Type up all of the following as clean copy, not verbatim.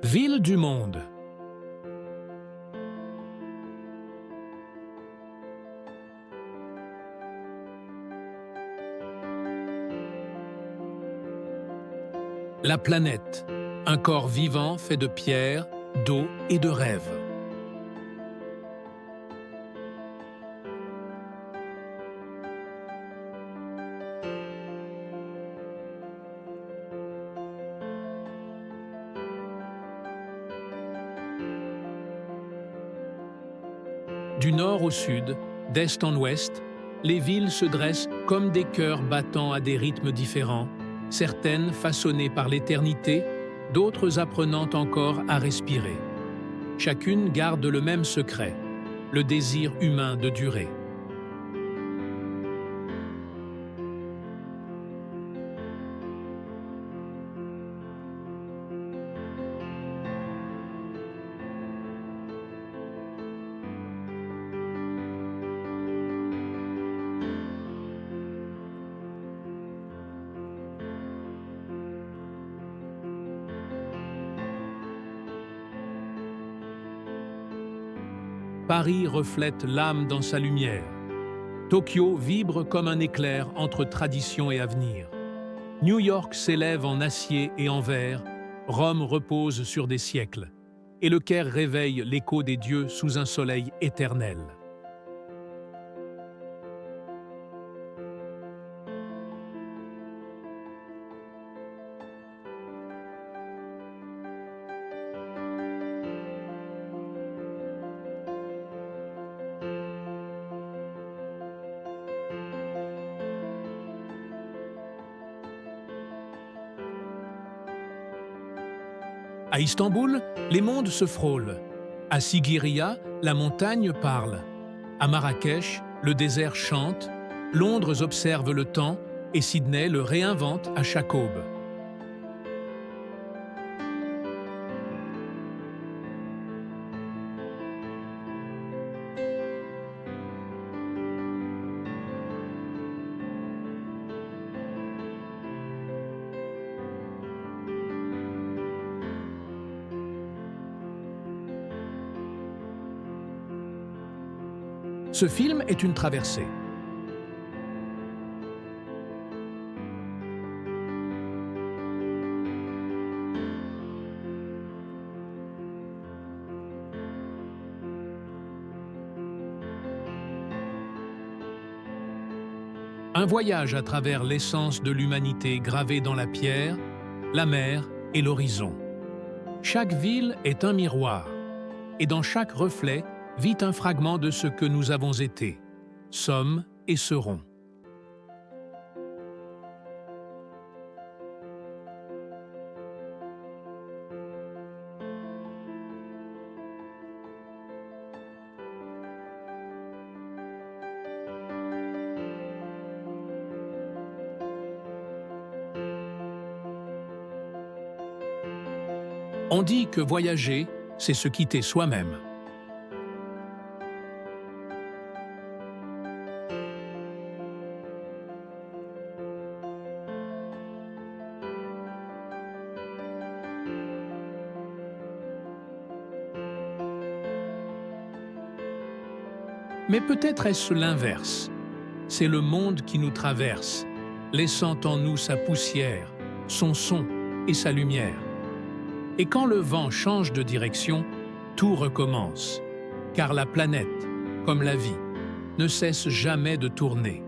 Ville du monde. La planète, un corps vivant fait de pierre, d'eau et de rêves. Du nord au sud, d'est en ouest, les villes se dressent comme des cœurs battant à des rythmes différents, certaines façonnées par l'éternité, d'autres apprenant encore à respirer. Chacune garde le même secret, le désir humain de durer. Paris reflète l'âme dans sa lumière. Tokyo vibre comme un éclair entre tradition et avenir. New York s'élève en acier et en verre, Rome repose sur des siècles, et le Caire réveille l'écho des dieux sous un soleil éternel. À Istanbul, les mondes se frôlent. À Sigiriya, la montagne parle. À Marrakech, le désert chante. Londres observe le temps et Sydney le réinvente à chaque aube. Ce film est une traversée. Un voyage à travers l'essence de l'humanité gravée dans la pierre, la mer et l'horizon. Chaque ville est un miroir, et dans chaque reflet vit un fragment de ce que nous avons été, sommes et serons. On dit que voyager, c'est se quitter soi-même. Mais peut-être est-ce l'inverse. C'est le monde qui nous traverse, laissant en nous sa poussière, son son et sa lumière. Et quand le vent change de direction, tout recommence, car la planète, comme la vie, ne cesse jamais de tourner.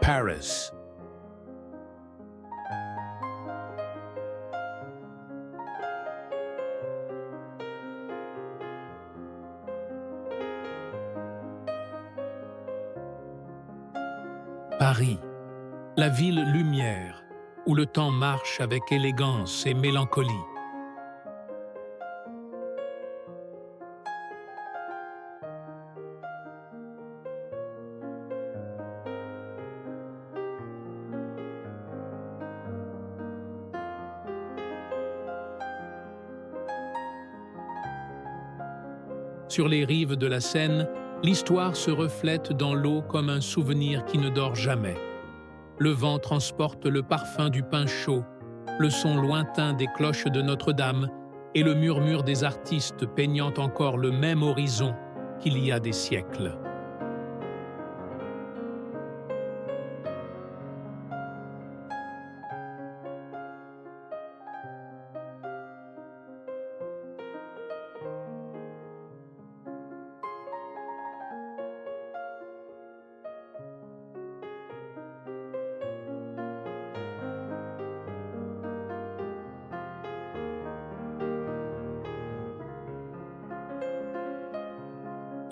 Paris. Paris, la ville lumière, où le temps marche avec élégance et mélancolie. Sur les rives de la Seine, l'histoire se reflète dans l'eau comme un souvenir qui ne dort jamais. Le vent transporte le parfum du pain chaud, le son lointain des cloches de Notre-Dame et le murmure des artistes peignant encore le même horizon qu'il y a des siècles.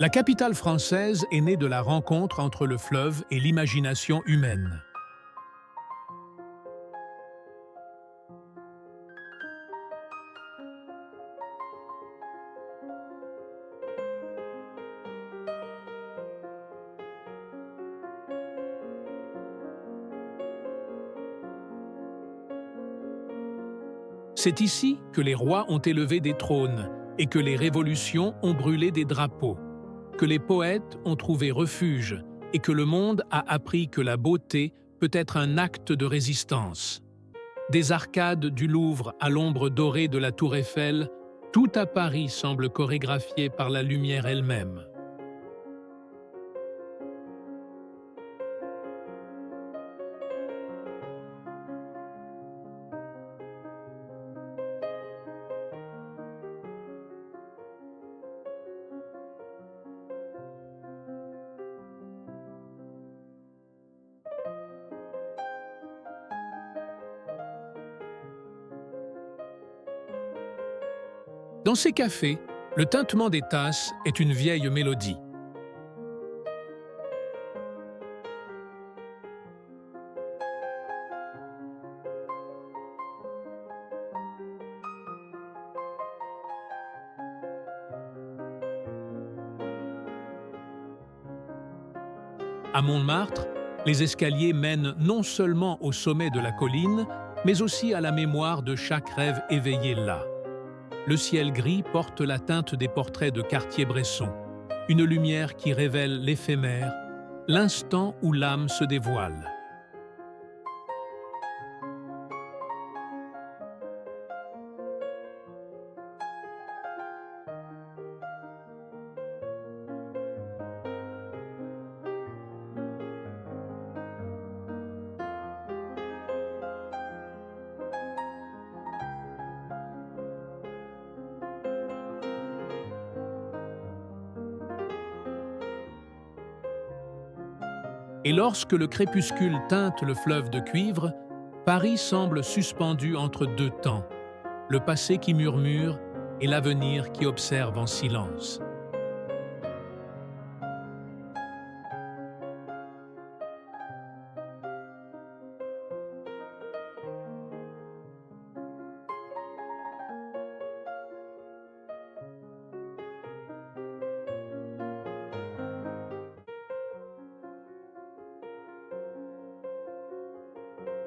La capitale française est née de la rencontre entre le fleuve et l'imagination humaine. C'est ici que les rois ont élevé des trônes et que les révolutions ont brûlé des drapeaux, que les poètes ont trouvé refuge et que le monde a appris que la beauté peut être un acte de résistance. Des arcades du Louvre à l'ombre dorée de la Tour Eiffel, tout à Paris semble chorégraphié par la lumière elle-même. Dans ces cafés, le tintement des tasses est une vieille mélodie. À Montmartre, les escaliers mènent non seulement au sommet de la colline, mais aussi à la mémoire de chaque rêve éveillé là. Le ciel gris porte la teinte des portraits de Cartier-Bresson, une lumière qui révèle l'éphémère, l'instant où l'âme se dévoile. Et lorsque le crépuscule teinte le fleuve de cuivre, Paris semble suspendu entre deux temps, le passé qui murmure et l'avenir qui observe en silence.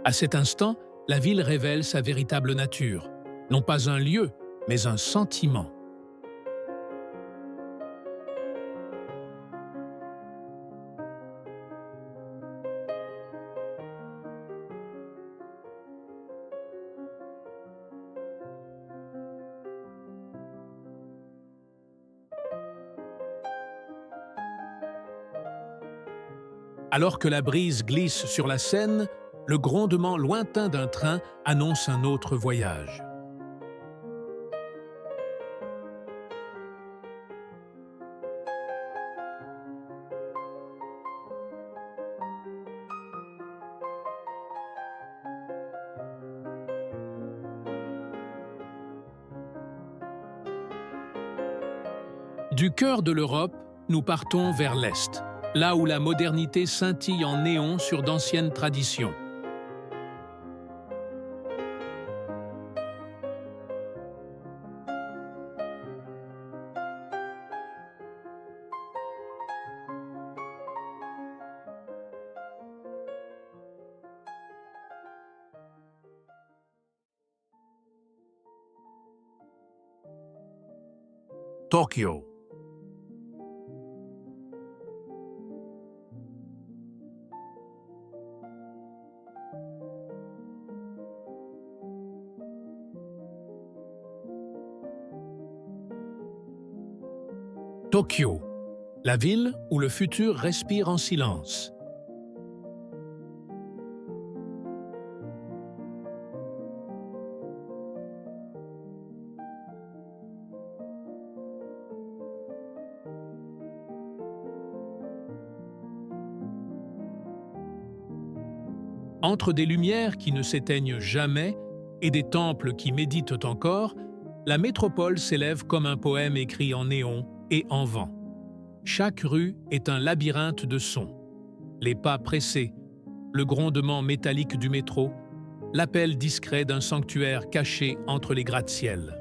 À cet instant, la ville révèle sa véritable nature, non pas un lieu, mais un sentiment. Alors que la brise glisse sur la Seine, le grondement lointain d'un train annonce un autre voyage. Du cœur de l'Europe, nous partons vers l'Est, là où la modernité scintille en néon sur d'anciennes traditions. Tokyo. Tokyo, la ville où le futur respire en silence. Entre des lumières qui ne s'éteignent jamais et des temples qui méditent encore, la métropole s'élève comme un poème écrit en néon et en vent. Chaque rue est un labyrinthe de sons. Les pas pressés, le grondement métallique du métro, l'appel discret d'un sanctuaire caché entre les gratte-ciels.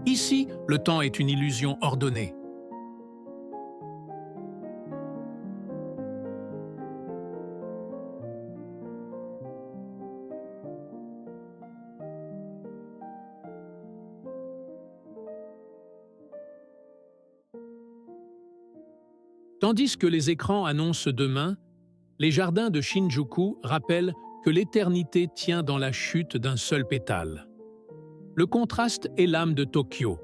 Ici, le temps est une illusion ordonnée. Tandis que les écrans annoncent demain, les jardins de Shinjuku rappellent que l'éternité tient dans la chute d'un seul pétale. Le contraste est l'âme de Tokyo,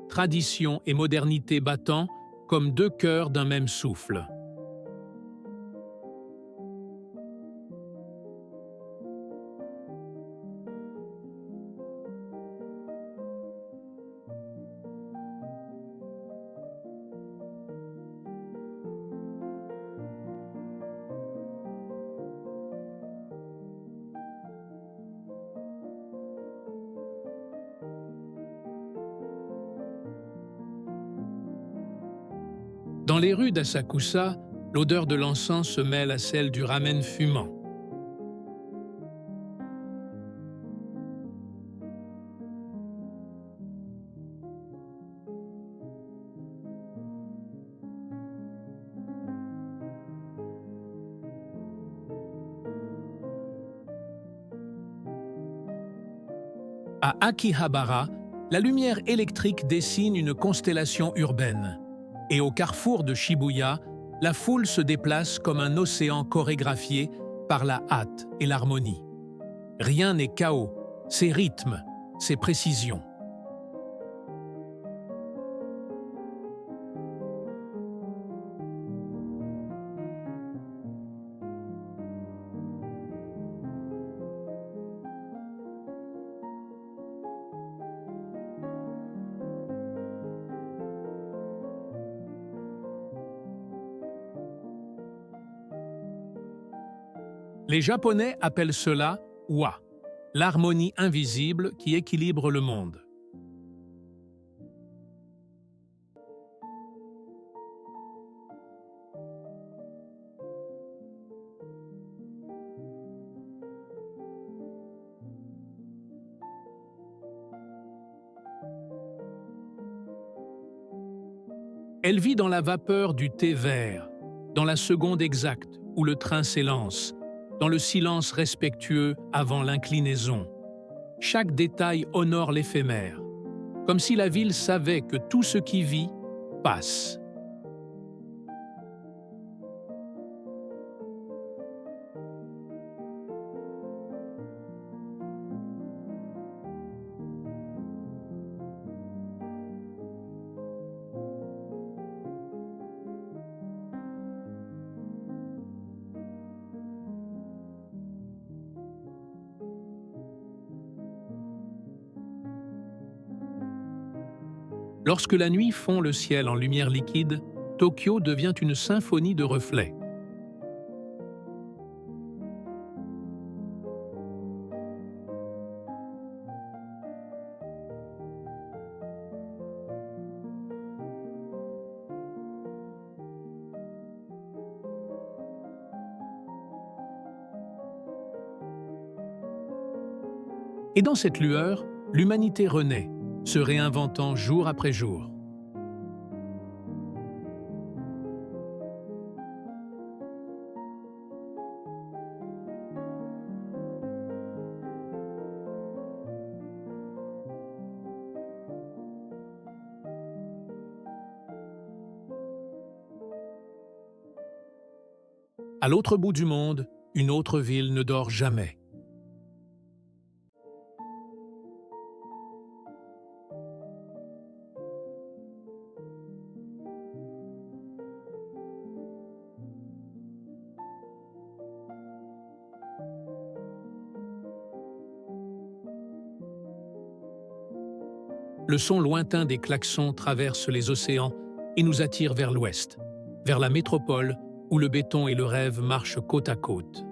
tradition et modernité battant comme deux cœurs d'un même souffle. Dans les rues d'Asakusa, l'odeur de l'encens se mêle à celle du ramen fumant. À Akihabara, la lumière électrique dessine une constellation urbaine. Et au carrefour de Shibuya, la foule se déplace comme un océan chorégraphié par la hâte et l'harmonie. Rien n'est chaos, c'est rythme, c'est précision. Les Japonais appellent cela wa, l'harmonie invisible qui équilibre le monde. Elle vit dans la vapeur du thé vert, dans la seconde exacte où le train s'élance, dans le silence respectueux avant l'inclinaison. Chaque détail honore l'éphémère, comme si la ville savait que tout ce qui vit passe. Lorsque la nuit fond le ciel en lumière liquide, Tokyo devient une symphonie de reflets. Et dans cette lueur, l'humanité renaît, se réinventant jour après jour. À l'autre bout du monde, une autre ville ne dort jamais. Le son lointain des klaxons traverse les océans et nous attire vers l'ouest, vers la métropole où le béton et le rêve marchent côte à côte.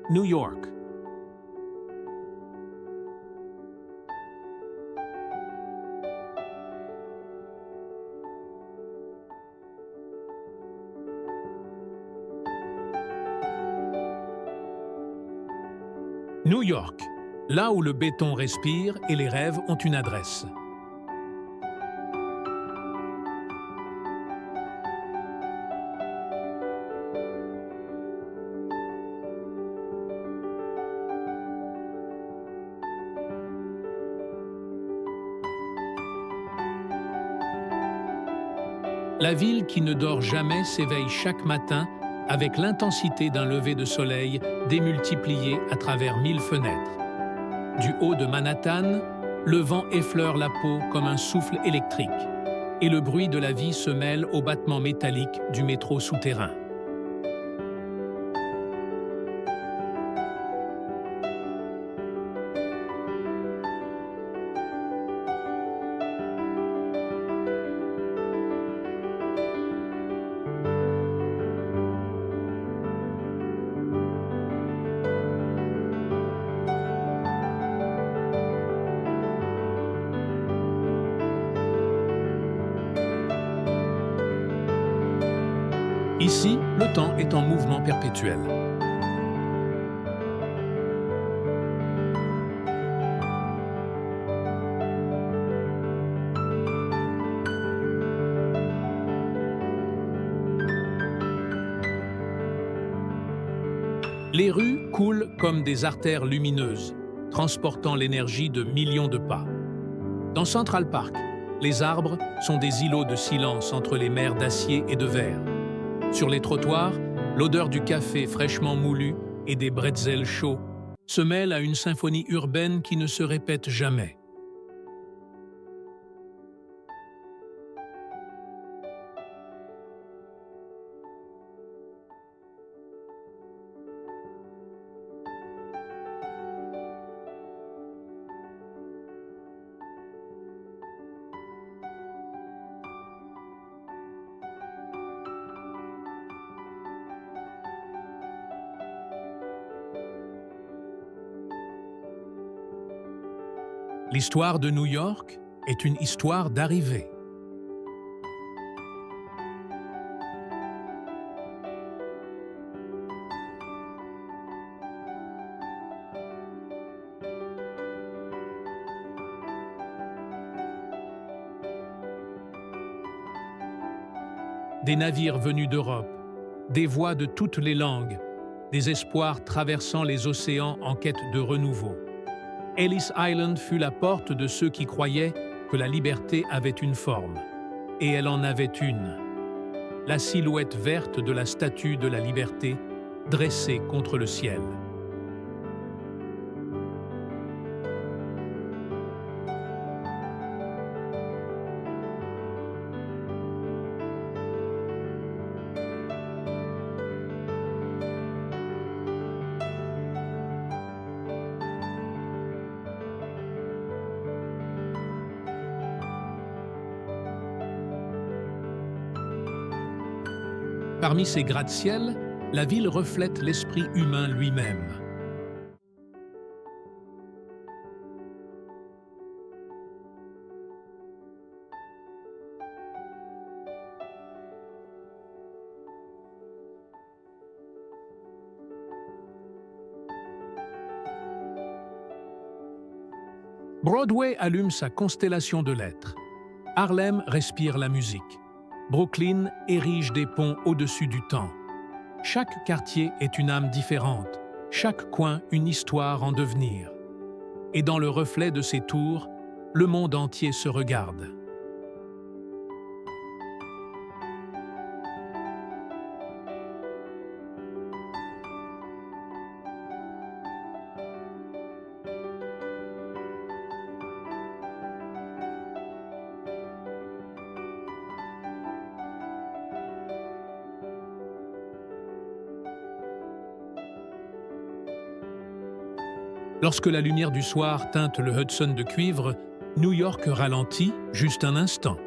New York. New York, là où le béton respire et les rêves ont une adresse. La ville qui ne dort jamais s'éveille chaque matin avec l'intensité d'un lever de soleil démultiplié à travers 1000 fenêtres. Du haut de Manhattan, le vent effleure la peau comme un souffle électrique et le bruit de la vie se mêle au battement métallique du métro souterrain. Ici, le temps est en mouvement perpétuel. Les rues coulent comme des artères lumineuses, transportant l'énergie de millions de pas. Dans Central Park, les arbres sont des îlots de silence entre les mers d'acier et de verre. Sur les trottoirs, l'odeur du café fraîchement moulu et des bretzels chauds se mêle à une symphonie urbaine qui ne se répète jamais. L'histoire de New York est une histoire d'arrivée. Des navires venus d'Europe, des voix de toutes les langues, des espoirs traversant les océans en quête de renouveau. Ellis Island fut la porte de ceux qui croyaient que la liberté avait une forme. Et elle en avait une. La silhouette verte de la statue de la liberté, dressée contre le ciel. Parmi ces gratte-ciel, la ville reflète l'esprit humain lui-même. Broadway allume sa constellation de lettres. Harlem respire la musique. Brooklyn érige des ponts au-dessus du temps. Chaque quartier est une âme différente, chaque coin une histoire en devenir. Et dans le reflet de ces tours, le monde entier se regarde. Lorsque la lumière du soir teinte le Hudson de cuivre, New York ralentit juste un instant.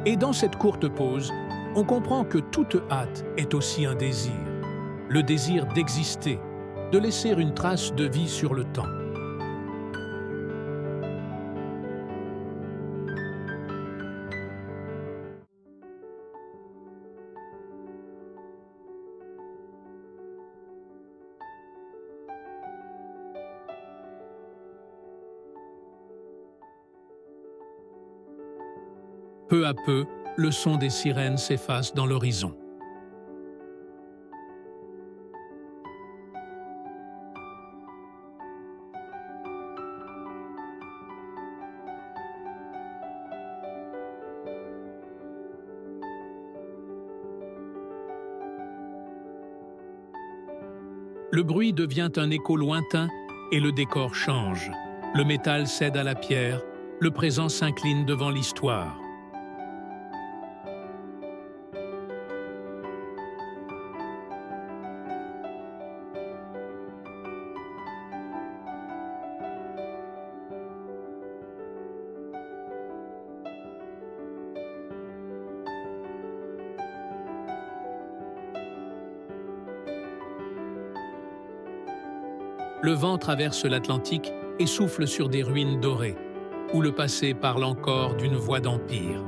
Et dans cette courte pause, on comprend que toute hâte est aussi un désir. Le désir d'exister, de laisser une trace de vie sur le temps. Peu à peu, le son des sirènes s'efface dans l'horizon. Le bruit devient un écho lointain et le décor change. Le métal cède à la pierre, le présent s'incline devant l'histoire. Le vent traverse l'Atlantique et souffle sur des ruines dorées, où le passé parle encore d'une voix d'empire.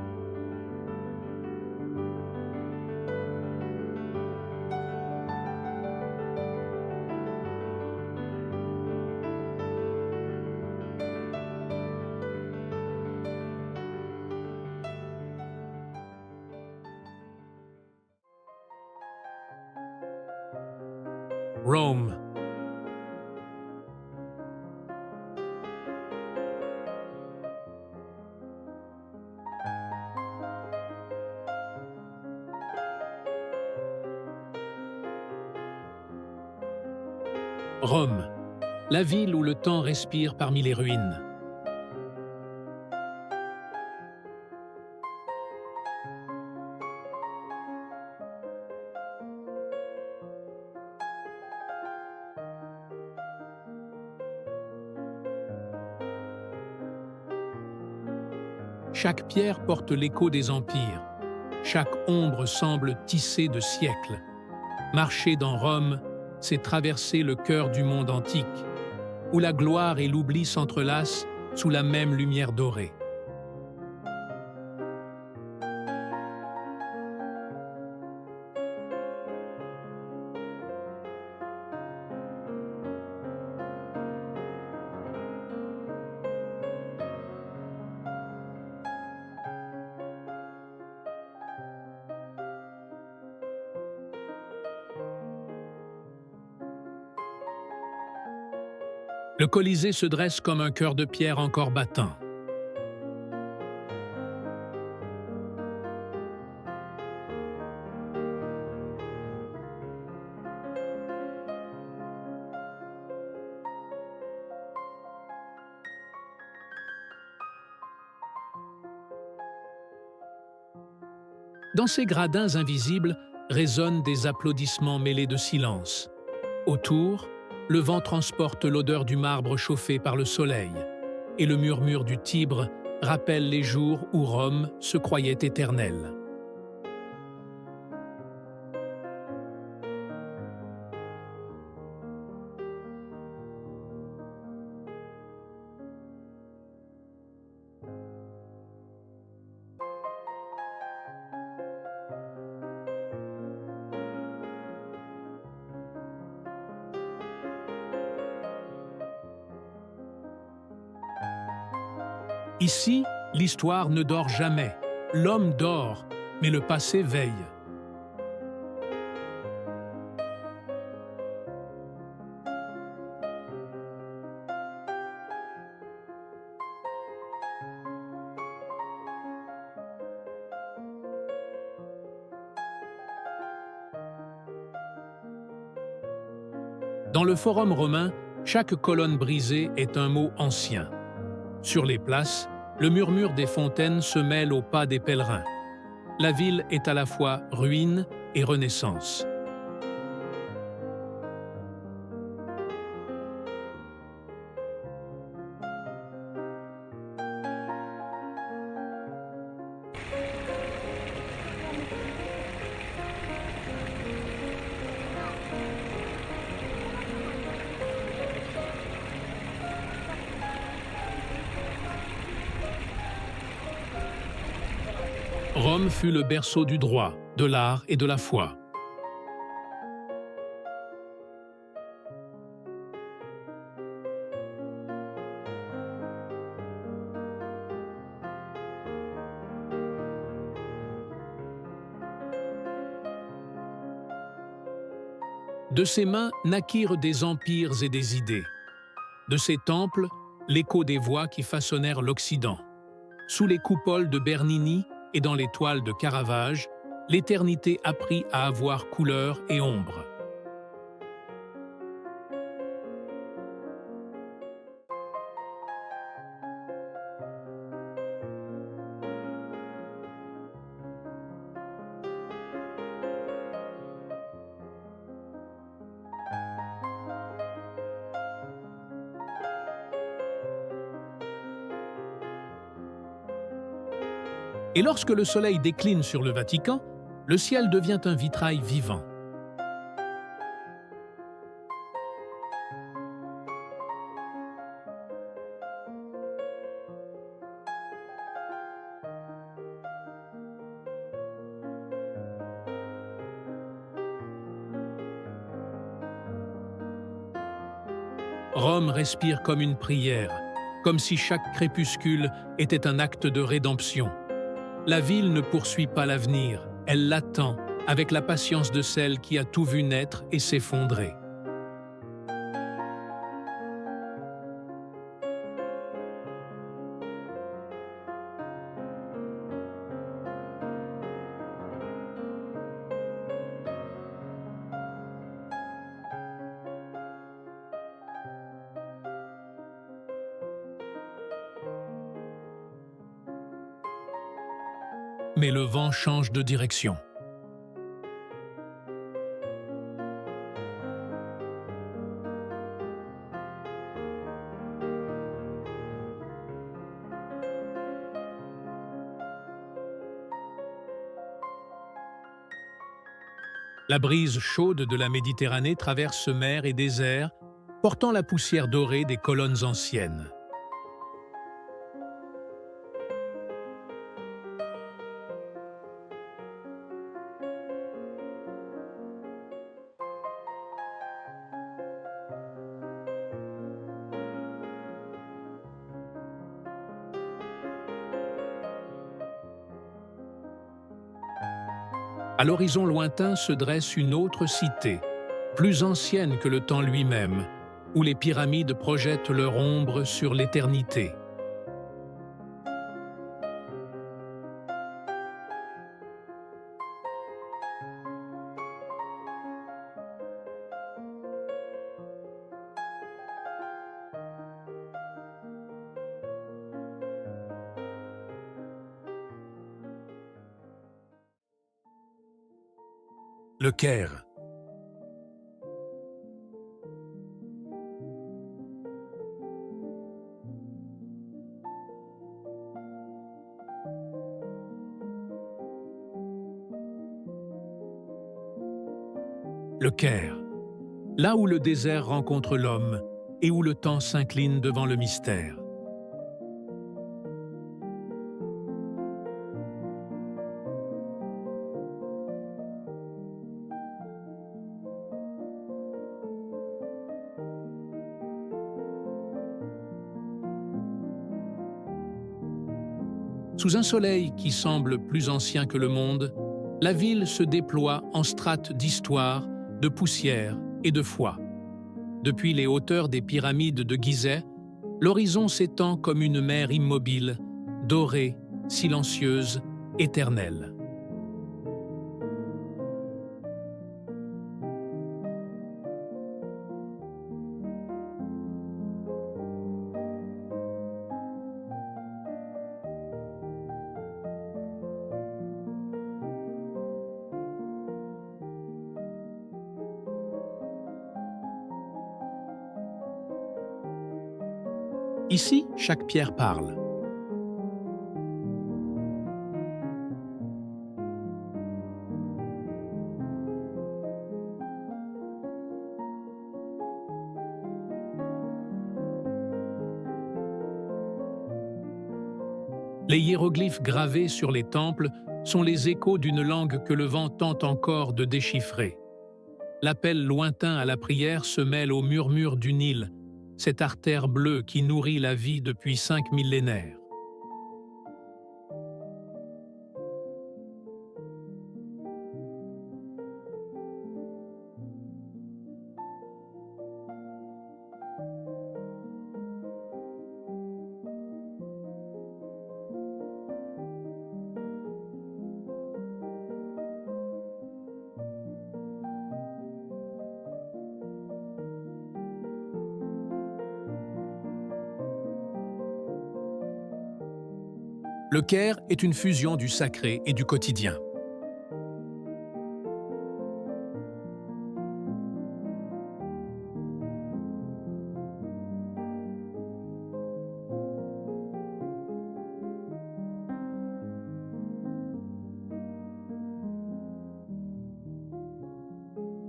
Rome. Rome, la ville où le temps respire parmi les ruines. Chaque pierre porte l'écho des empires. Chaque ombre semble tissée de siècles. Marcher dans Rome, c'est traverser le cœur du monde antique, où la gloire et l'oubli s'entrelacent sous la même lumière dorée. Le Colisée se dresse comme un cœur de pierre encore battant. Dans ces gradins invisibles résonnent des applaudissements mêlés de silence. Autour, le vent transporte l'odeur du marbre chauffé par le soleil, et le murmure du Tibre rappelle les jours où Rome se croyait éternelle. Ici, l'histoire ne dort jamais. L'homme dort, mais le passé veille. Dans le Forum romain, chaque colonne brisée est un mot ancien. Sur les places, le murmure des fontaines se mêle au pas des pèlerins. La ville est à la fois ruine et renaissance. Rome fut le berceau du droit, de l'art et de la foi. De ses mains naquirent des empires et des idées. De ses temples, l'écho des voix qui façonnèrent l'Occident. Sous les coupoles de Bernini et dans les toiles de Caravage, l'éternité apprit à avoir couleur et ombre. Et lorsque le soleil décline sur le Vatican, le ciel devient un vitrail vivant. Rome respire comme une prière, comme si chaque crépuscule était un acte de rédemption. La ville ne poursuit pas l'avenir, elle l'attend avec la patience de celle qui a tout vu naître et s'effondrer. Mais le vent change de direction. La brise chaude de la Méditerranée traverse mer et désert, portant la poussière dorée des colonnes anciennes. À l'horizon lointain se dresse une autre cité, plus ancienne que le temps lui-même, où les pyramides projettent leur ombre sur l'éternité. Le Caire. Le Caire, là où le désert rencontre l'homme et où le temps s'incline devant le mystère. Sous un soleil qui semble plus ancien que le monde, la ville se déploie en strates d'histoire, de poussière et de foi. Depuis les hauteurs des pyramides de Gizeh, l'horizon s'étend comme une mer immobile, dorée, silencieuse, éternelle. Ici, chaque pierre parle. Les hiéroglyphes gravés sur les temples sont les échos d'une langue que le vent tente encore de déchiffrer. L'appel lointain à la prière se mêle au murmure du Nil, cette artère bleue qui nourrit la vie depuis 5 millénaires. Le Caire est une fusion du sacré et du quotidien.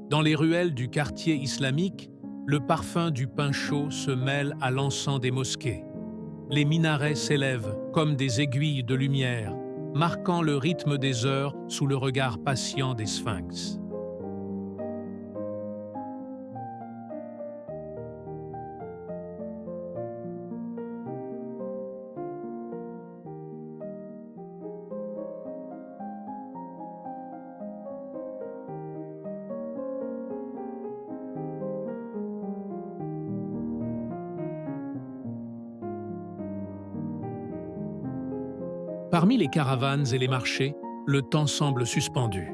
Dans les ruelles du quartier islamique, le parfum du pain chaud se mêle à l'encens des mosquées. Les minarets s'élèvent comme des aiguilles de lumière, marquant le rythme des heures sous le regard patient des sphinx. Parmi les caravanes et les marchés, le temps semble suspendu.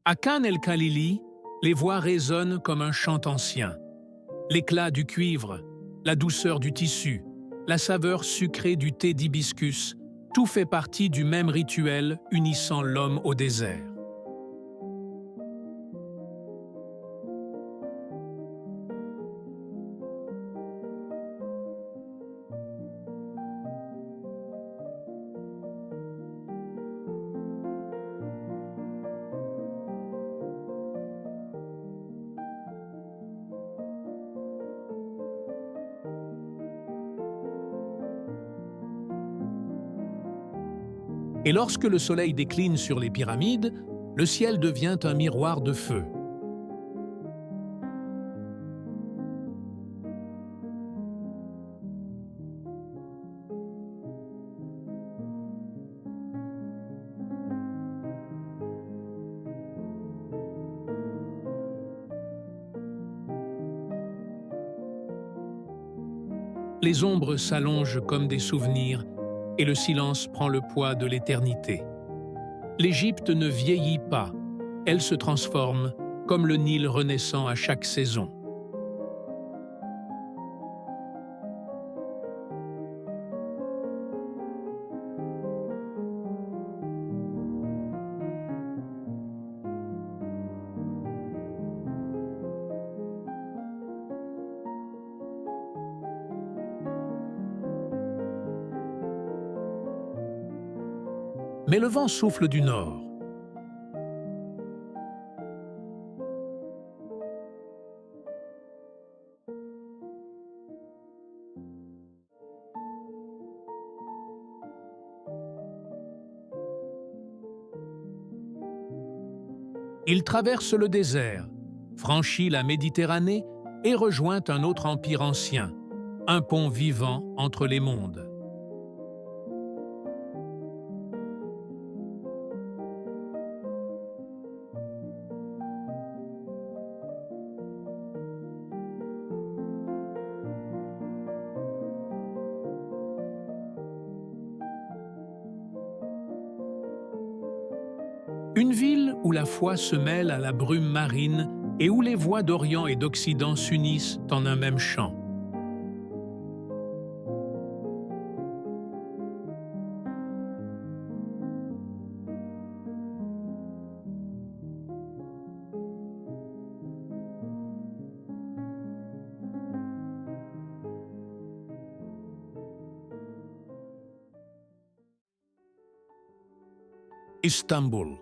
À Khan el-Khalili, les voix résonnent comme un chant ancien. L'éclat du cuivre, la douceur du tissu, la saveur sucrée du thé d'hibiscus, tout fait partie du même rituel unissant l'homme au désert. Et lorsque le soleil décline sur les pyramides, le ciel devient un miroir de feu. Les ombres s'allongent comme des souvenirs et le silence prend le poids de l'éternité. L'Égypte ne vieillit pas, elle se transforme comme le Nil renaissant à chaque saison. Mais le vent souffle du nord. Il traverse le désert, franchit la Méditerranée et rejoint un autre empire ancien, un pont vivant entre les mondes. Une ville où la foi se mêle à la brume marine et où les voix d'Orient et d'Occident s'unissent en un même chant. Istanbul.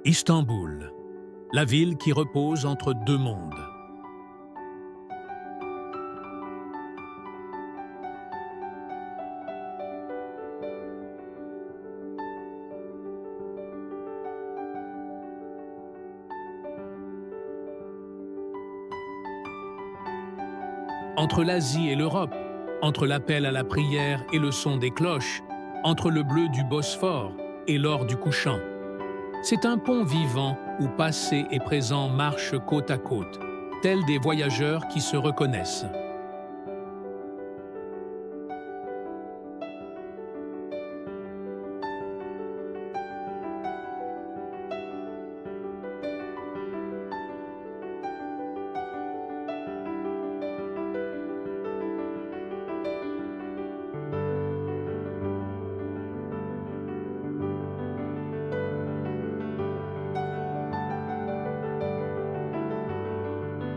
Istanbul, la ville qui repose entre deux mondes. Entre l'Asie et l'Europe, entre l'appel à la prière et le son des cloches, entre le bleu du Bosphore et l'or du couchant. C'est un pont vivant où passé et présent marchent côte à côte, tels des voyageurs qui se reconnaissent.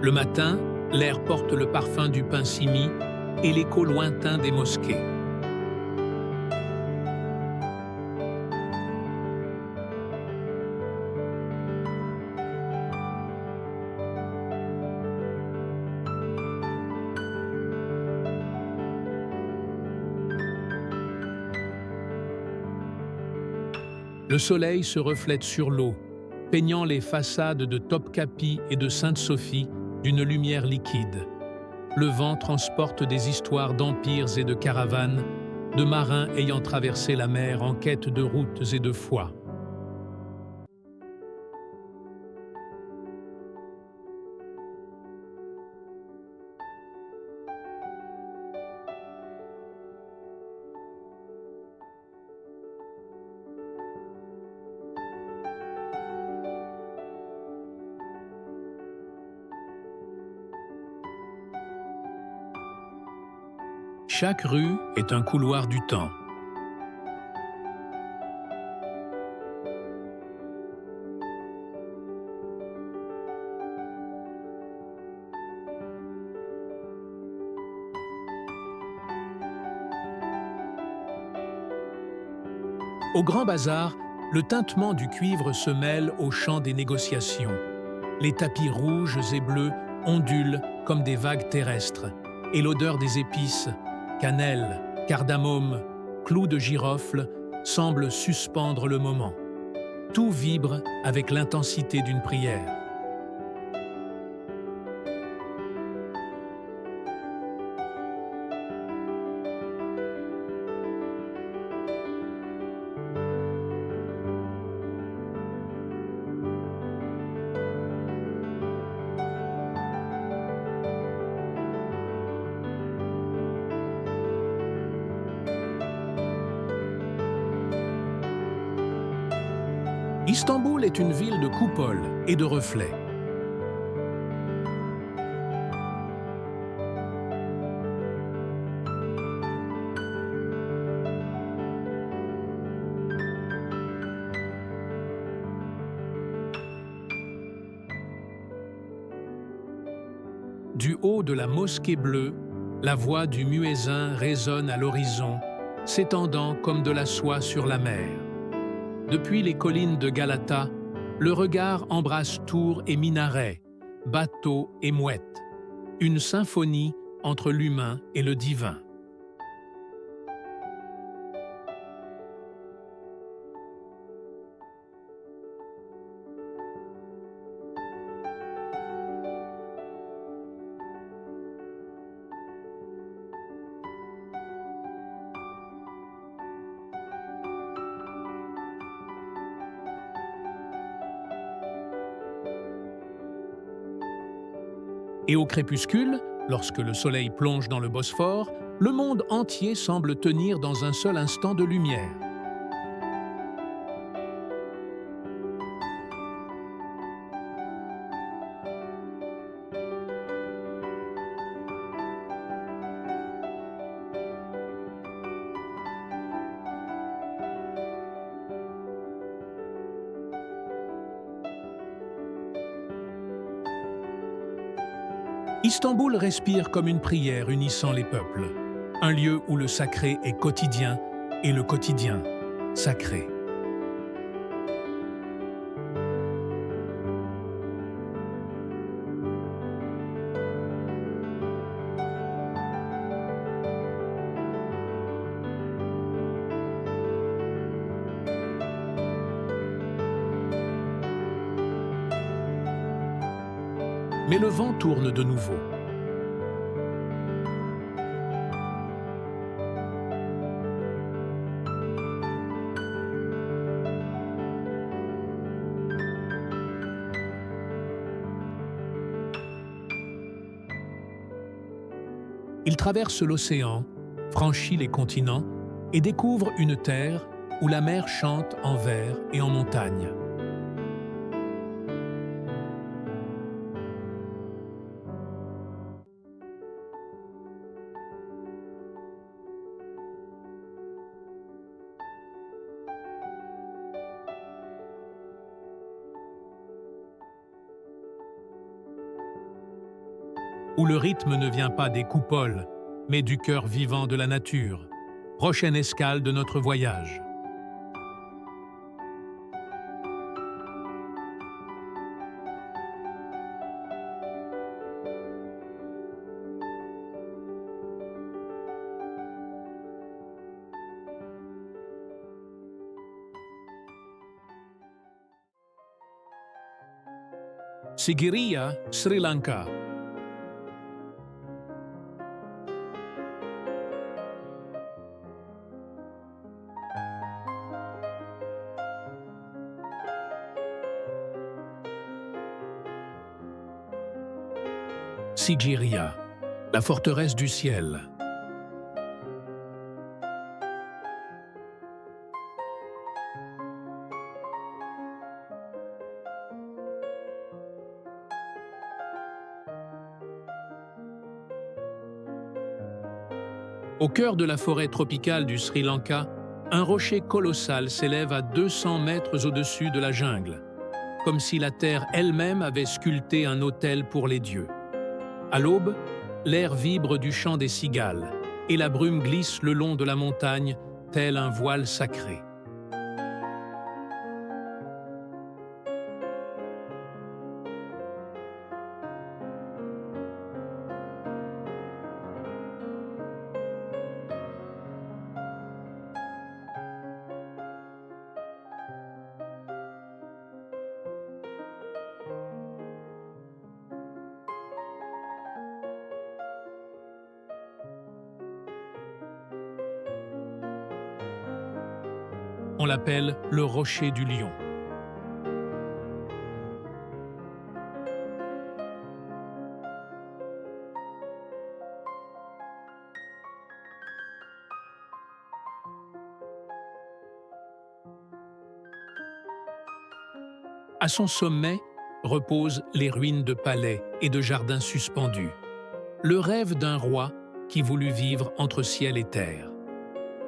Le matin, l'air porte le parfum du pain simi et l'écho lointain des mosquées. Le soleil se reflète sur l'eau, peignant les façades de Topkapi et de Sainte-Sophie d'une lumière liquide. Le vent transporte des histoires d'empires et de caravanes, de marins ayant traversé la mer en quête de routes et de foi. Chaque rue est un couloir du temps. Au Grand Bazar, le tintement du cuivre se mêle au chant des négociations. Les tapis rouges et bleus ondulent comme des vagues terrestres, et l'odeur des épices, cannelle, cardamome, clous de girofle, semble suspendre le moment. Tout vibre avec l'intensité d'une prière. Istanbul est une ville de coupoles et de reflets. Du haut de la mosquée bleue, la voix du muezzin résonne à l'horizon, s'étendant comme de la soie sur la mer. Depuis les collines de Galata, Le regard embrasse tours et minarets, bateaux et mouettes. Une symphonie entre l'humain et le divin. Et au crépuscule, lorsque le soleil plonge dans le Bosphore, le monde entier semble tenir dans un seul instant de lumière. Istanbul respire comme une prière unissant les peuples, un lieu où le sacré est quotidien et le quotidien sacré. Mais le vent tourne de nouveau. Il traverse l'océan, franchit les continents et découvre une terre où la mer chante en vers et en montagne. Où le rythme ne vient pas des coupoles, mais du cœur vivant de la nature. Prochaine escale de notre voyage. Sigiriya, Sri Lanka. Sigiriya, la forteresse du ciel. Au cœur de la forêt tropicale du Sri Lanka, un rocher colossal s'élève à 200 mètres au-dessus de la jungle, comme si la terre elle-même avait sculpté un autel pour les dieux. À l'aube, l'air vibre du chant des cigales et la brume glisse le long de la montagne tel un voile sacré. On l'appelle le rocher du lion. À son sommet reposent les ruines de palais et de jardins suspendus, le rêve d'un roi qui voulut vivre entre ciel et terre.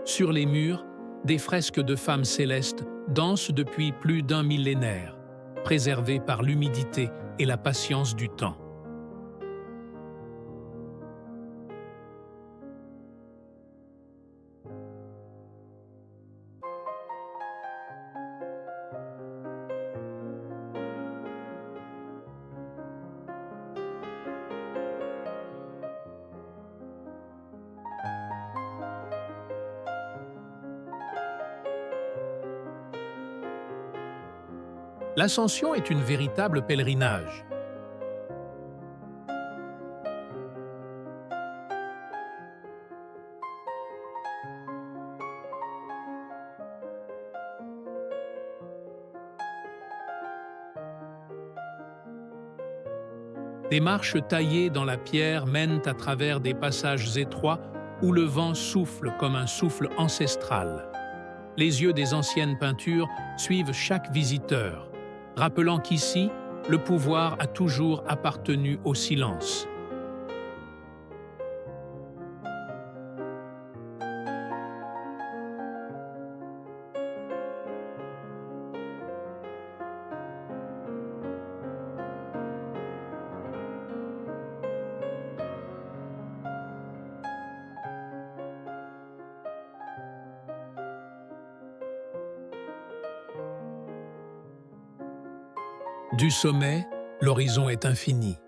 Sur les murs, des fresques de femmes célestes dansent depuis plus d'un millénaire, préservées par l'humidité et la patience du temps. L'ascension est une véritable pèlerinage. Des marches taillées dans la pierre mènent à travers des passages étroits où le vent souffle comme un souffle ancestral. Les yeux des anciennes peintures suivent chaque visiteur, rappelant qu'ici, le pouvoir a toujours appartenu au silence. Du sommet, l'horizon est infini.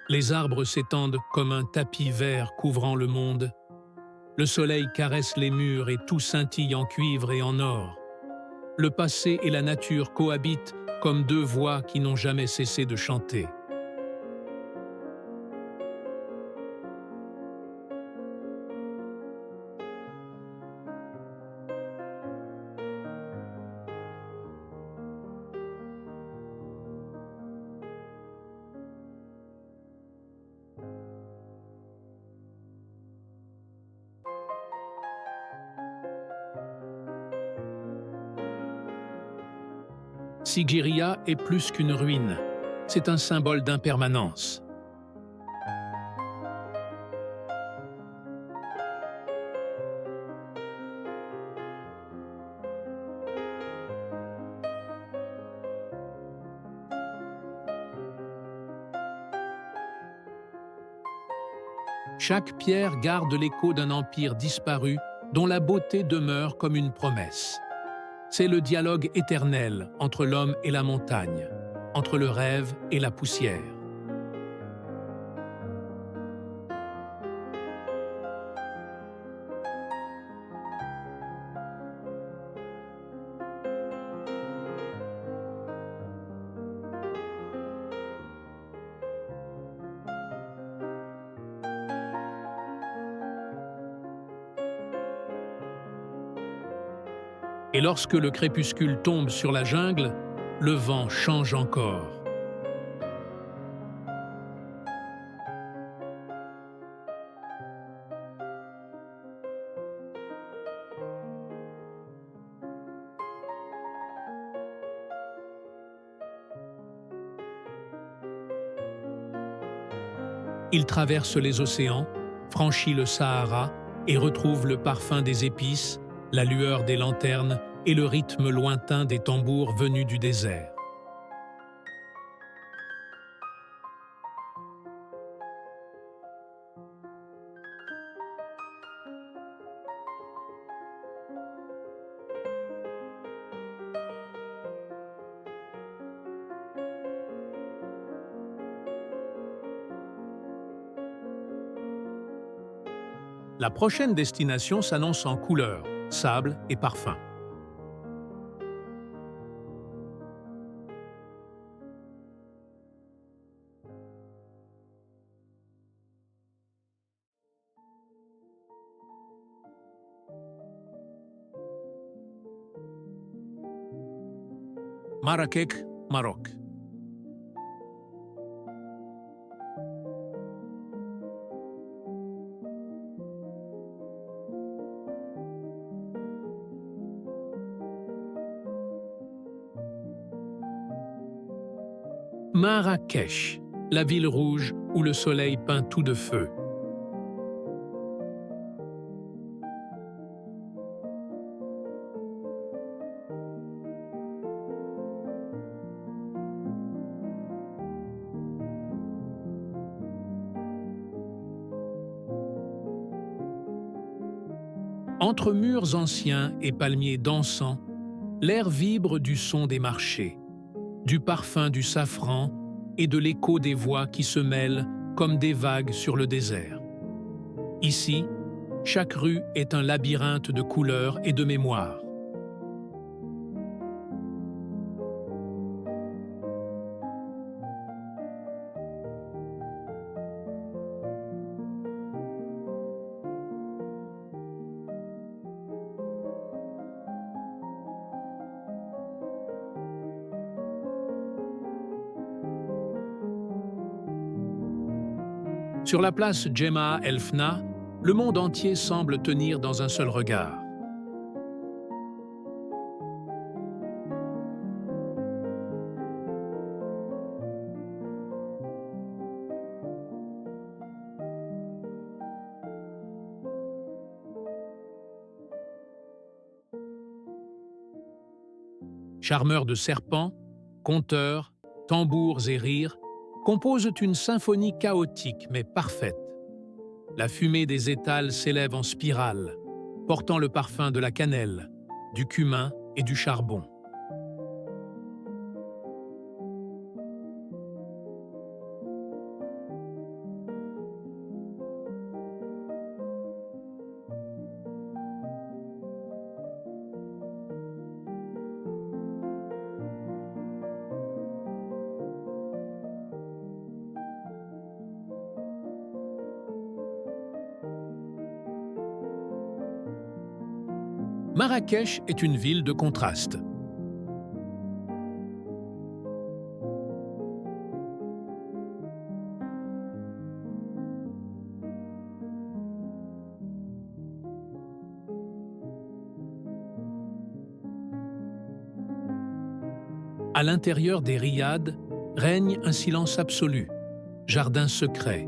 Les arbres s'étendent comme un tapis vert couvrant le monde. Le soleil caresse les murs et tout scintille en cuivre et en or. Le passé et la nature cohabitent comme deux voix qui n'ont jamais cessé de chanter. Sigiriya est plus qu'une ruine, c'est un symbole d'impermanence. Chaque pierre garde l'écho d'un empire disparu dont la beauté demeure comme une promesse. C'est le dialogue éternel entre l'homme et la montagne, entre le rêve et la poussière. Et lorsque le crépuscule tombe sur la jungle, le vent change encore. Il traverse les océans, franchit le Sahara et retrouve le parfum des épices, la lueur des lanternes et le rythme lointain des tambours venus du désert. La prochaine destination s'annonce en couleurs, sable et parfum. Marrakech, Maroc. Marrakech, la ville rouge où le soleil peint tout de feu. Entre murs anciens et palmiers dansants, L'air vibre du son des marchés, du parfum du safran et de l'écho des voix qui se mêlent comme des vagues sur le désert. Ici, chaque rue est un labyrinthe de couleurs et de mémoires. Sur la place Jemaa el-Fna, le monde entier semble tenir dans un seul regard. Charmeurs de serpents, conteurs, tambours et rires composent une symphonie chaotique mais parfaite. La fumée des étals s'élève en spirale, portant le parfum de la cannelle, du cumin et du charbon. Marrakech est une ville de contraste. À l'intérieur des riads règne un silence absolu, jardins secrets,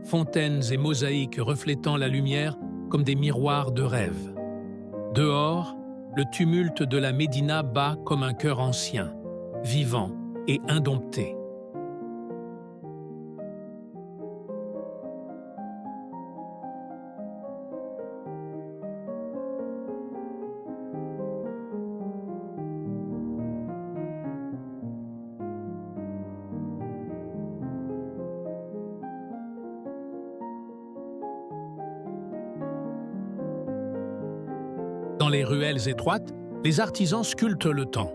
fontaines et mosaïques reflétant la lumière comme des miroirs de rêve. Dehors, le tumulte de la Médina bat comme un cœur ancien, vivant et indompté. Dans les ruelles étroites, les artisans sculptent le temps.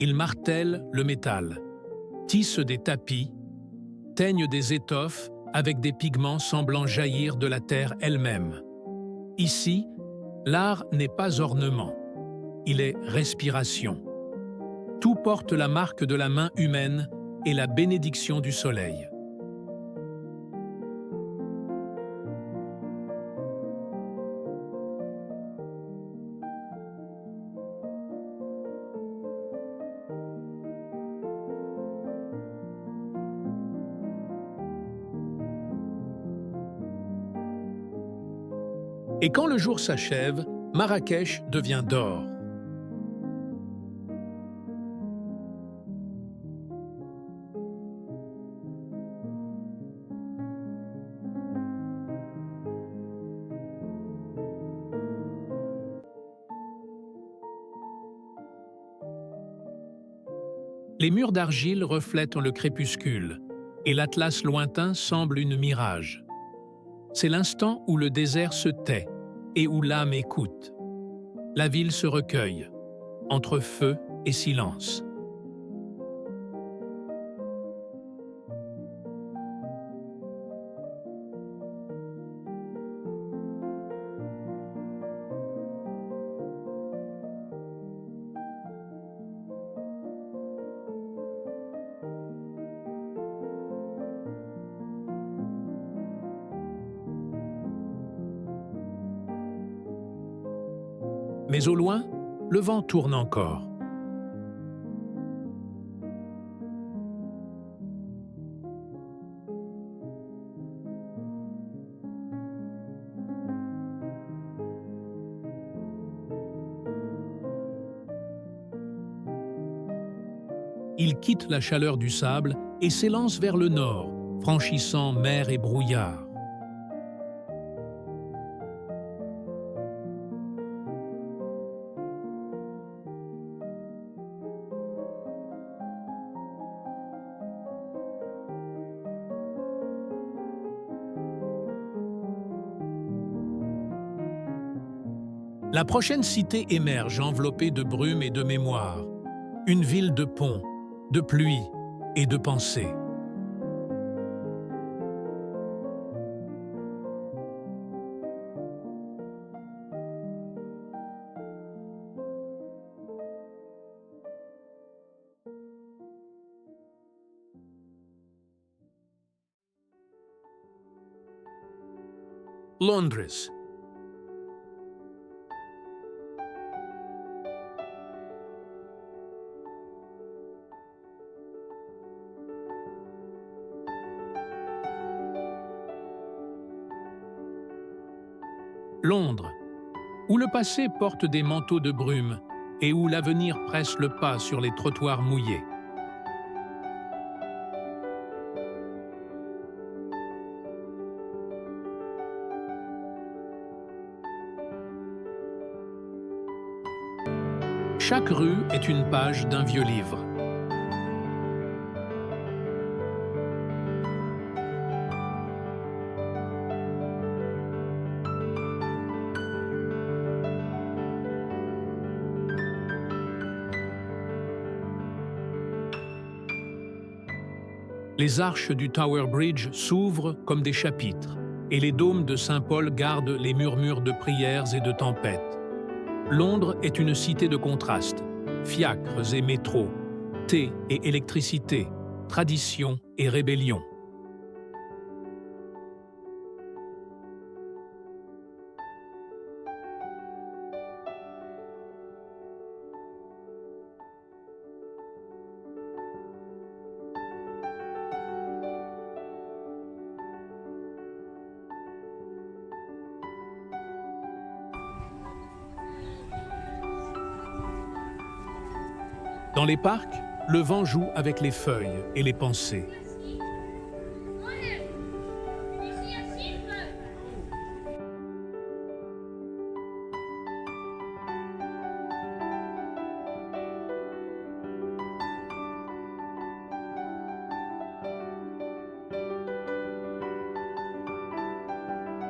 Ils martèlent le métal, tissent des tapis, teignent des étoffes avec des pigments semblant jaillir de la terre elle-même. Ici, l'art n'est pas ornement, il est respiration. Tout porte la marque de la main humaine et la bénédiction du soleil. Et quand le jour s'achève, Marrakech devient d'or. Les murs d'argile reflètent le crépuscule, et l'Atlas lointain semble une mirage. C'est l'instant où le désert se tait et où l'âme écoute. La ville se recueille, entre feu et silence. Mais au loin, le vent tourne encore. Il quitte la chaleur du sable et s'élance vers le nord, franchissant mer et brouillard. La prochaine cité émerge enveloppée de brume et de mémoire. Une ville de ponts, de pluie et de pensées. Londres. Londres, où le passé porte des manteaux de brume et où l'avenir presse le pas sur les trottoirs mouillés. Chaque rue est une page d'un vieux livre. Les arches du Tower Bridge s'ouvrent comme des chapitres, et les dômes de Saint-Paul gardent les murmures de prières et de tempêtes. Londres est une cité de contrastes, fiacres et métros, thé et électricité, tradition et rébellion. Dans les parcs, le vent joue avec les feuilles et les pensées.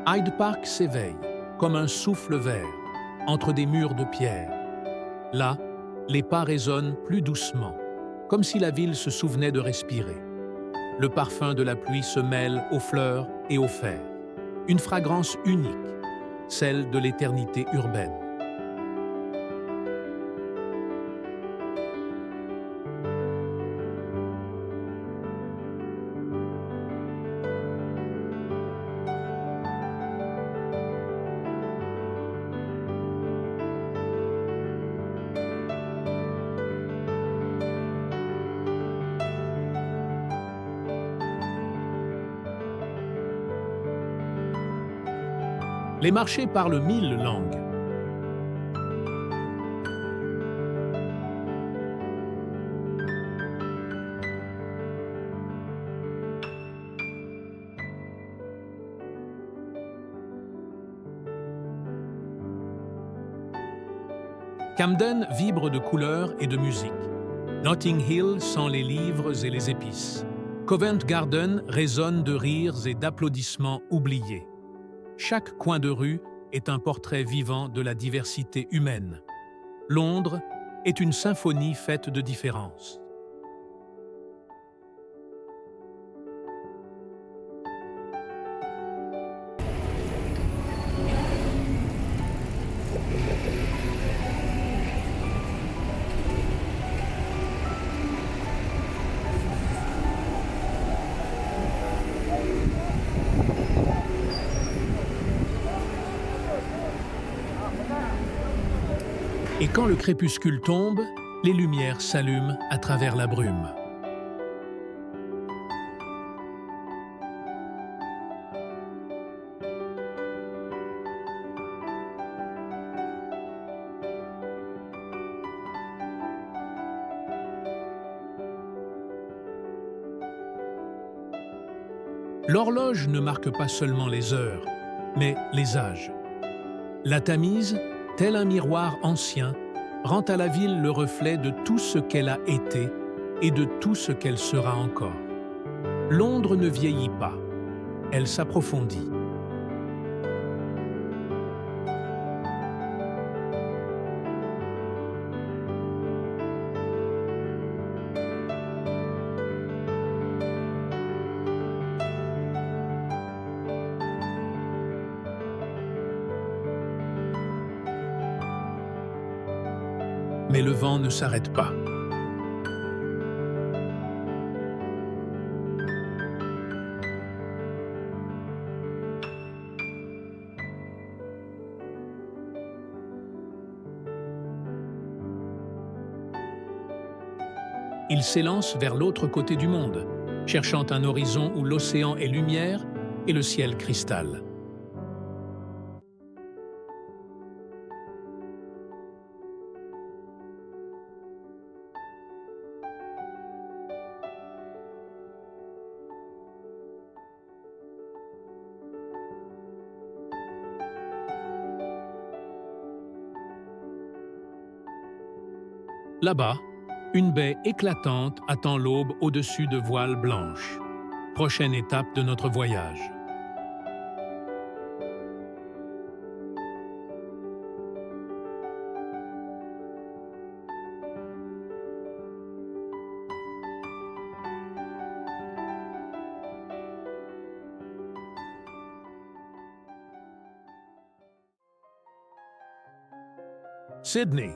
Hyde Park s'éveille, comme un souffle vert, entre des murs de pierre. Là, les pas résonnent plus doucement, comme si la ville se souvenait de respirer. Le parfum de la pluie se mêle aux fleurs et au fer. Une fragrance unique, celle de l'éternité urbaine. Les marchés parlent 1000 langues. Camden vibre de couleurs et de musique. Notting Hill sent les livres et les épices. Covent Garden résonne de rires et d'applaudissements oubliés. Chaque coin de rue est un portrait vivant de la diversité humaine. Londres est une symphonie faite de différences. Et quand le crépuscule tombe, les lumières s'allument à travers la brume. L'horloge ne marque pas seulement les heures, mais les âges. La Tamise, tel un miroir ancien, rend à la ville le reflet de tout ce qu'elle a été et de tout ce qu'elle sera encore. Londres ne vieillit pas, elle s'approfondit. Mais le vent ne s'arrête pas. Il s'élance vers l'autre côté du monde, cherchant un horizon où l'océan est lumière et le ciel cristal. Là-bas, une baie éclatante attend l'aube au-dessus de voiles blanches. Prochaine étape de notre voyage. Sydney.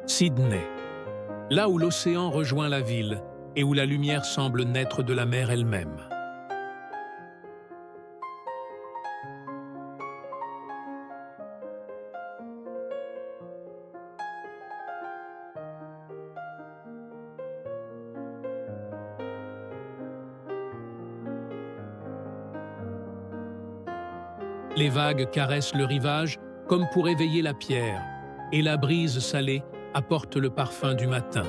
Sydney, là où l'océan rejoint la ville et où la lumière semble naître de la mer elle-même. Les vagues caressent le rivage comme pour éveiller la pierre, et la brise salée apporte le parfum du matin.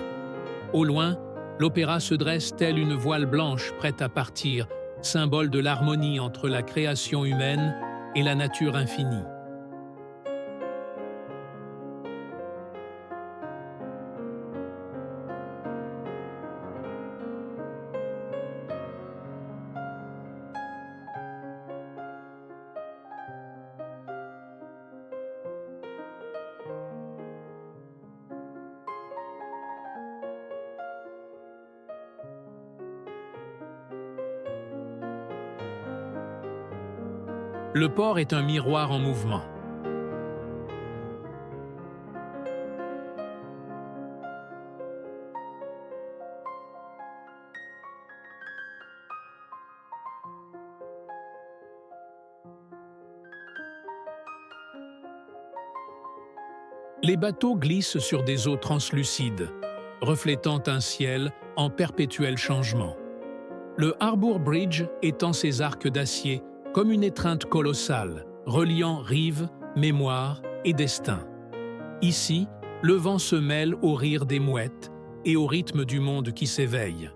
Au loin, l'opéra se dresse telle une voile blanche prête à partir, symbole de l'harmonie entre la création humaine et la nature infinie. Le port est un miroir en mouvement. Les bateaux glissent sur des eaux translucides, reflétant un ciel en perpétuel changement. Le Harbour Bridge étend ses arcs d'acier comme une étreinte colossale, reliant rive, mémoire et destin. Ici, le vent se mêle au rire des mouettes et au rythme du monde qui s'éveille.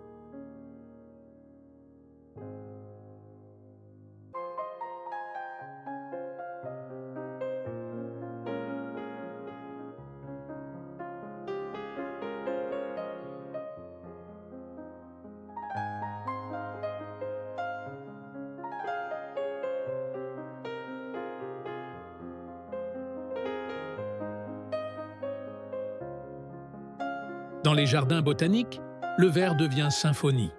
Dans les jardins botaniques, le vert devient symphonie.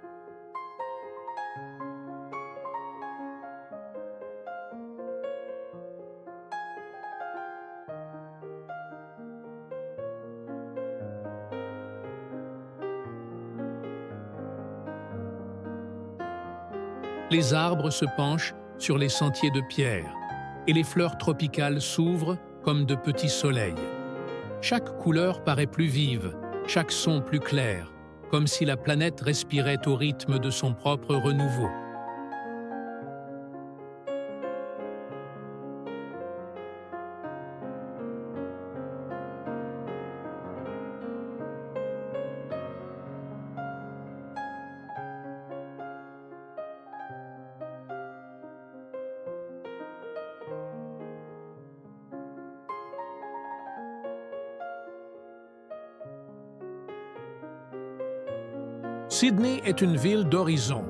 Les arbres se penchent sur les sentiers de pierre et les fleurs tropicales s'ouvrent comme de petits soleils. Chaque couleur paraît plus vive, chaque son plus clair, comme si la planète respirait au rythme de son propre renouveau. Sydney est une ville d'horizon.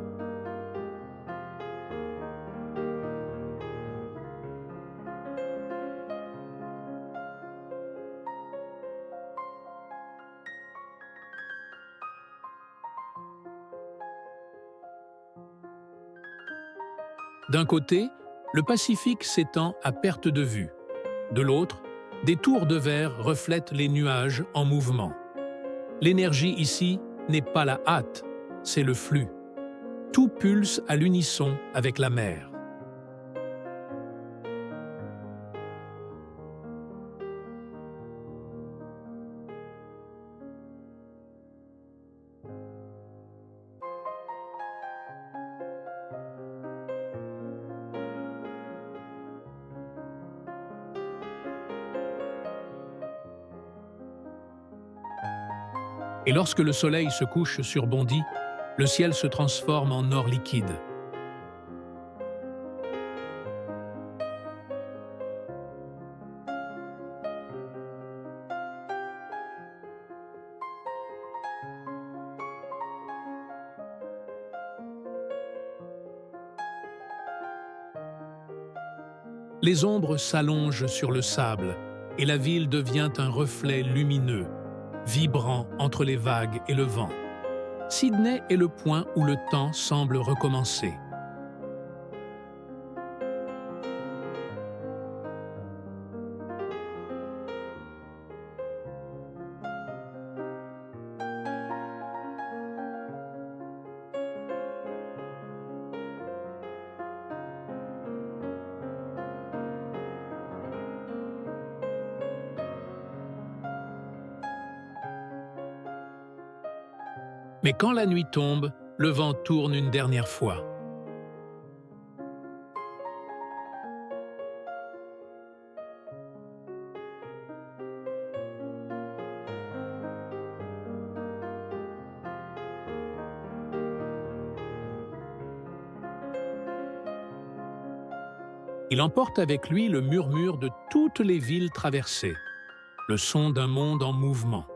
D'un côté, le Pacifique s'étend à perte de vue. De l'autre, des tours de verre reflètent les nuages en mouvement. L'énergie ici n'est pas la hâte, c'est le flux. Tout pulse à l'unisson avec la mer. Et lorsque le soleil se couche sur Bondy, le ciel se transforme en or liquide. Les ombres s'allongent sur le sable et la ville devient un reflet lumineux, vibrant entre les vagues et le vent. Sydney est le point où le temps semble recommencer. Mais quand la nuit tombe, le vent tourne une dernière fois. Il emporte avec lui le murmure de toutes les villes traversées, le son d'un monde en mouvement.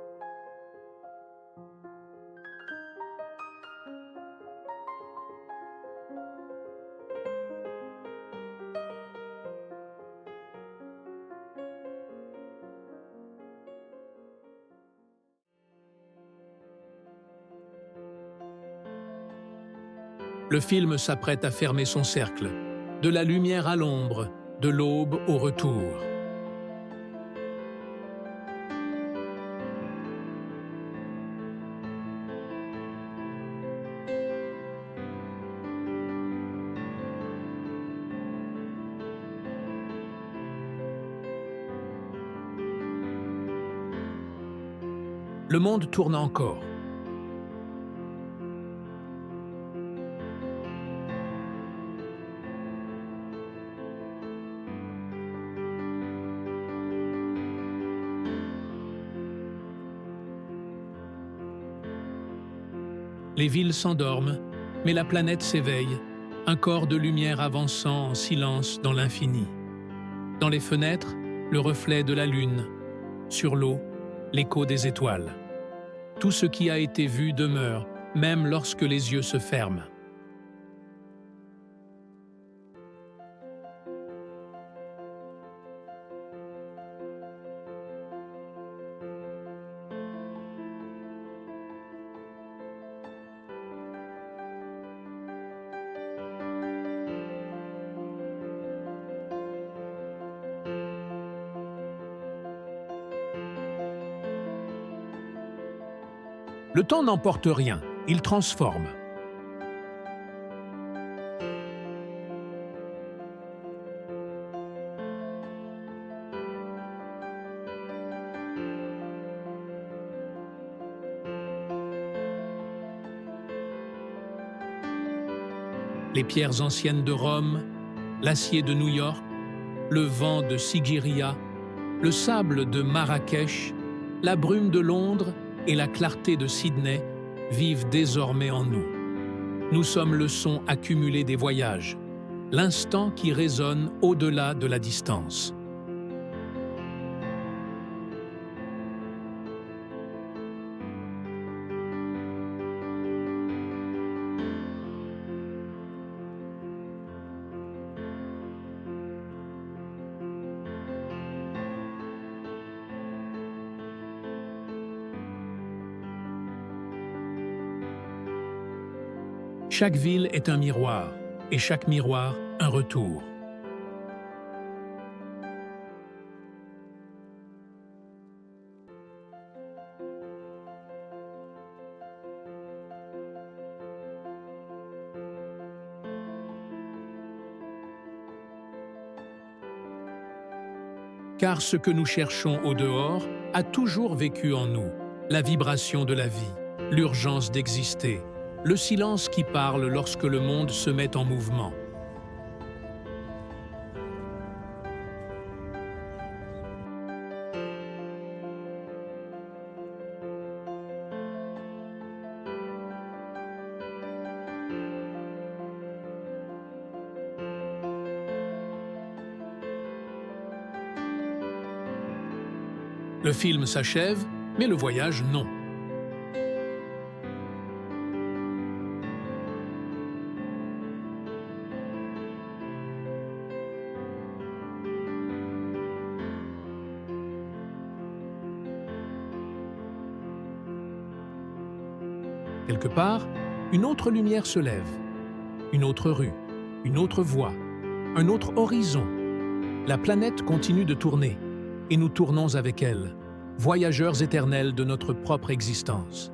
Le film s'apprête à fermer son cercle, de la lumière à l'ombre, de l'aube au retour. Le monde tourne encore. Les villes s'endorment, mais la planète s'éveille, un corps de lumière avançant en silence dans l'infini. Dans les fenêtres, le reflet de la lune. Sur l'eau, l'écho des étoiles. Tout ce qui a été vu demeure, même lorsque les yeux se ferment. Le temps n'emporte rien, il transforme. Les pierres anciennes de Rome, l'acier de New York, le vent de Sigiriya, le sable de Marrakech, la brume de Londres et la clarté de Sydney vivent désormais en nous. Nous sommes le son accumulé des voyages, l'instant qui résonne au-delà de la distance. Chaque ville est un miroir, et chaque miroir un retour. Car ce que nous cherchons au dehors a toujours vécu en nous, la vibration de la vie, l'urgence d'exister, le silence qui parle lorsque le monde se met en mouvement. Le film s'achève, mais le voyage non. Quelque part, une autre lumière se lève, une autre rue, une autre voie, un autre horizon. La planète continue de tourner, et nous tournons avec elle, voyageurs éternels de notre propre existence.